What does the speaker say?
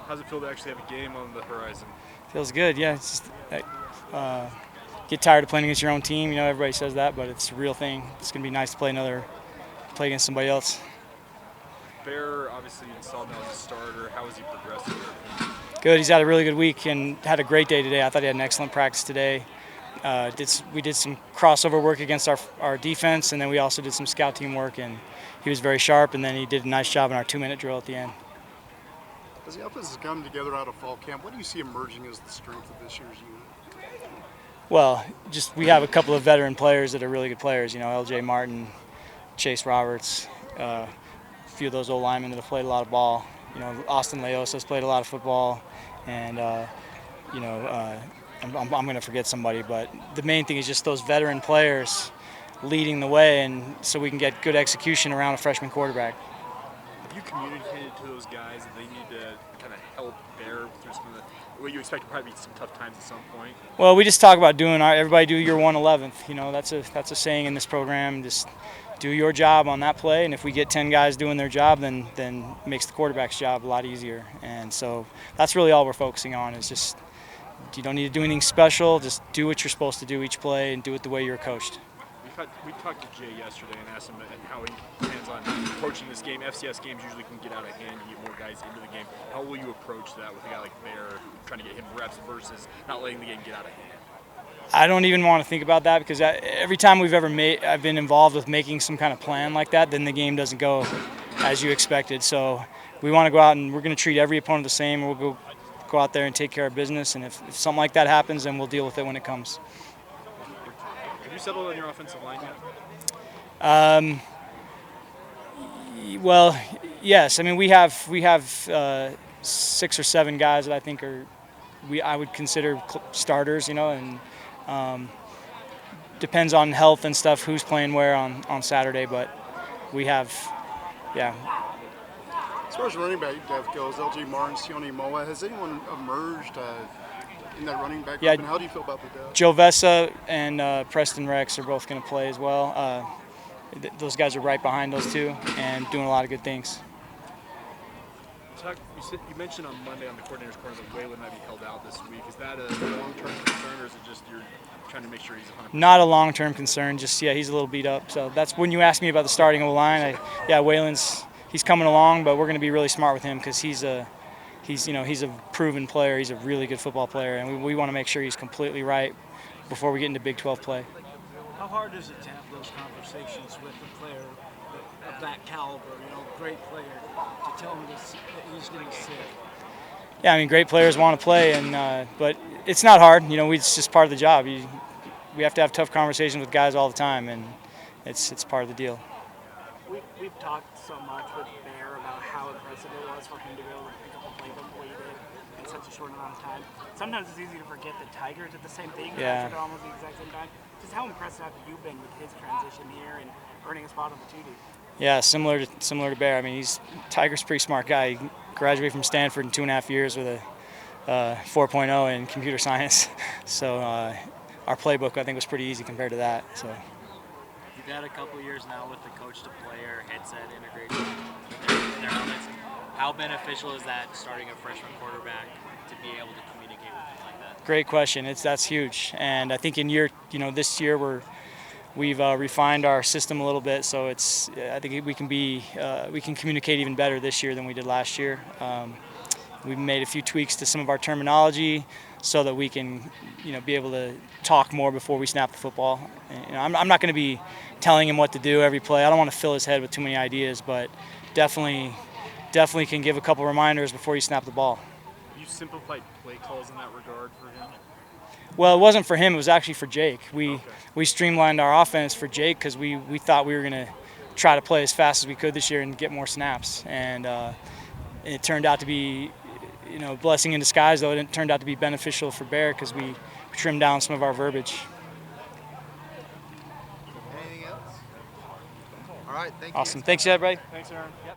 How's it feel to actually have a game on the horizon? Feels good, yeah. It's just, get tired of playing against your own team. You know, everybody says that, but it's a real thing. It's gonna be nice to play against somebody else. Bear obviously installed now as a starter. How is he progressing? Good. He's had a really good week and had a great day today. I thought he had an excellent practice today. We did some crossover work against our defense, and then we also did some scout team work, and he was very sharp, and then he did a nice job in our 2-minute drill at the end. As the offense has come together out of fall camp, what do you see emerging as the strength of this year's unit? Well, just we have a couple of veteran players that are really good players. You know, L.J. Martin, Chase Roberts, a few of those old linemen that have played a lot of ball. You know, Austin Leosa's played a lot of football, and you know, I'm going to forget somebody, but the main thing is just those veteran players leading the way, and so we can get good execution around a freshman quarterback. Have you communicated to those guys that they need to kind of help Bear through some of the what you expect to probably be some tough times at some point? Well, we just talk about everybody do your 1/11th. You know, that's a saying in this program. Just do your job on that play, and if we get 10 guys doing their job, then it makes the quarterback's job a lot easier. And so that's really all we're focusing on is just you don't need to do anything special. Just do what you're supposed to do each play and do it the way you're coached. We talked to Jay yesterday and asked him how he plans on approaching this game. FCS games usually can get out of hand and get more guys into the game. How will you approach that with a guy like Bear, trying to get him reps versus not letting the game get out of hand? I don't even want to think about that because every time I've been involved with making some kind of plan like that, then the game doesn't go as you expected. So we want to go out and we're going to treat every opponent the same. We'll go out there and take care of business, and if something like that happens, then we'll deal with it when it comes. Have you settled on your offensive line yet? Well, yes. I mean, we have 6 or 7 guys that I think I would consider starters. You know, and depends on health and stuff who's playing where on Saturday, but we have, yeah. As far as running back depth goes, L.J. Martin, Sione Moa, has anyone emerged in that running back group, and how do you feel about the depth? Joe Vessa and Preston Rex are both going to play as well. Those guys are right behind those two and doing a lot of good things. You mentioned on Monday on the coordinator's corner that Waylon might be held out this week. Is that a long-term concern, or is it just you're trying to make sure he's 100%? Not a long-term concern. Just he's a little beat up. So that's when you asked me about the starting of the line. Waylon's he's coming along, but we're going to be really smart with him because he's a proven player. He's a really good football player, and we want to make sure he's completely right before we get into Big 12 play. How hard is it to have those conversations with a player of that caliber, great player, to tell him that he's getting sick? Yeah, I mean, great players want to play, but it's not hard. It's just part of the job. We have to have tough conversations with guys all the time, and it's part of the deal. We've talked so much with Bear about how impressive it was for him to be able to pick up a playbook the way he did in such a short amount of time. Sometimes it's easy to forget that Tigers did the same thing, Yeah. at almost the exact same time. Just how impressive have you been with his transition here and earning a spot on the 2D? Yeah, similar to Bear. I mean, Tiger's a pretty smart guy. He graduated from Stanford in 2.5 years with a 4.0 in computer science. So our playbook, I think, was pretty easy compared to that. So. You've had a couple years now with the coach-to-player headset integration in their helmets. How beneficial is that starting a freshman quarterback to be able to communicate with him like that? Great question. That's huge, and I think this year we've refined our system a little bit, so I think we can communicate even better this year than we did last year. We've made a few tweaks to some of our terminology so that we can be able to talk more before we snap the football. I'm not going to be telling him what to do every play. I don't want to fill his head with too many ideas, but definitely can give a couple reminders before you snap the ball. You simplified play calls in that regard for him? Well, it wasn't for him. It was actually for Jake. We streamlined our offense for Jake because we thought we were going to try to play as fast as we could this year and get more snaps. And it turned out to be, blessing in disguise, though. It turned out to be beneficial for Bear because we trimmed down some of our verbiage. Anything else? All right, thank you. Awesome. Thanks, everybody. Thanks, Aaron. Yep.